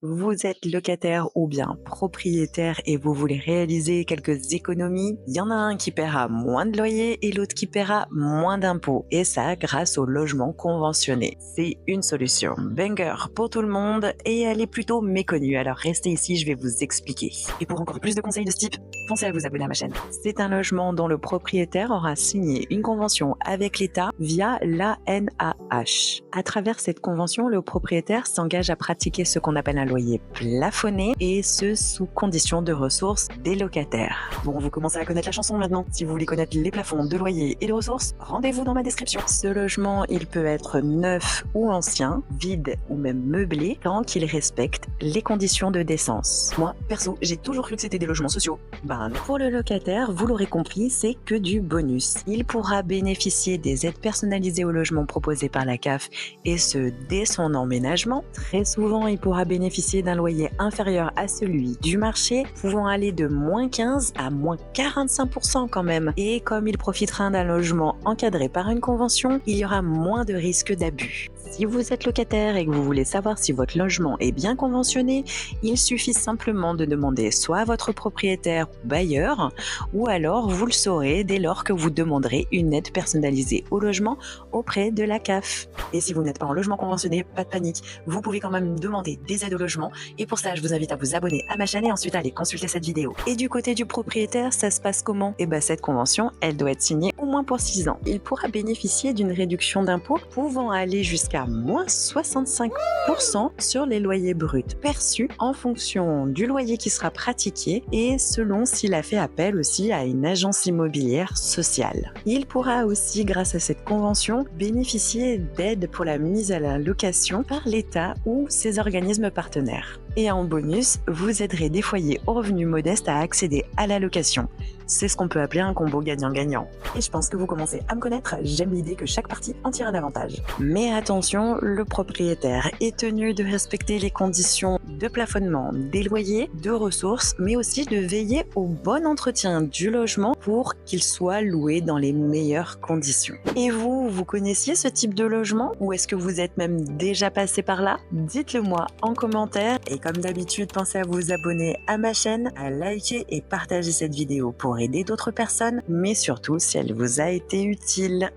Vous êtes locataire ou bien propriétaire et vous voulez réaliser quelques économies. Il y en a un qui paiera moins de loyer et l'autre qui paiera moins d'impôts. Et ça grâce au logement conventionné. C'est une solution banger pour tout le monde et elle est plutôt méconnue. Alors restez ici, je vais vous expliquer. Et pour encore plus de conseils de ce type, pensez à vous abonner à ma chaîne. C'est un logement dont le propriétaire aura signé une convention avec l'État via l'ANAH. À travers cette convention, le propriétaire s'engage à pratiquer ce qu'on appelle un loyer plafonné et ce sous condition de ressources des locataires. Bon, vous commencez à connaître la chanson maintenant. Si vous voulez connaître les plafonds de loyer et de ressources, rendez-vous dans ma description. Ce logement, il peut être neuf ou ancien, vide ou même meublé, tant qu'il respecte les conditions de décence. Moi, perso, j'ai toujours cru que c'était des logements sociaux. Ben non. Pour le locataire, vous l'aurez compris, c'est que du bonus. Il pourra bénéficier des aides personnalisées au logement proposées par la CAF et ce dès son emménagement. Très souvent, il pourra bénéficier d'un loyer inférieur à celui du marché, pouvant aller de -15 à -45% quand même. Et comme il profitera d'un logement encadré par une convention, il y aura moins de risques d'abus. Si vous êtes locataire et que vous voulez savoir si votre logement est bien conventionné, il suffit simplement de demander soit à votre propriétaire ou bailleur, ou alors vous le saurez dès lors que vous demanderez une aide personnalisée au logement auprès de la CAF. Et si vous n'êtes pas en logement conventionné, pas de panique, vous pouvez quand même demander des aides au logement. Et pour ça, je vous invite à vous abonner à ma chaîne et ensuite à aller consulter cette vidéo. Et du côté du propriétaire, ça se passe comment? Et bien cette convention, elle doit être signée au moins pour 6 ans. Il pourra bénéficier d'une réduction d'impôt pouvant aller jusqu'à -65% sur les loyers bruts perçus en fonction du loyer qui sera pratiqué et selon s'il a fait appel aussi à une agence immobilière sociale. Il pourra aussi, grâce à cette convention, bénéficier d'aides pour la mise à la location par l'État ou ses organismes partenaires. Et en bonus, vous aiderez des foyers aux revenus modestes à accéder à la location. C'est ce qu'on peut appeler un combo gagnant-gagnant. Et je pense que vous commencez à me connaître, j'aime l'idée que chaque partie en tire un avantage. Mais attention, le propriétaire est tenu de respecter les conditions de plafonnement des loyers, de ressources, mais aussi de veiller au bon entretien du logement pour qu'il soit loué dans les meilleures conditions. Et vous, vous connaissiez ce type de logement ou est-ce que vous êtes même déjà passé par là? Dites-le moi en commentaire et comme d'habitude, pensez à vous abonner à ma chaîne, à liker et partager cette vidéo pour aider d'autres personnes, mais surtout si elle vous a été utile.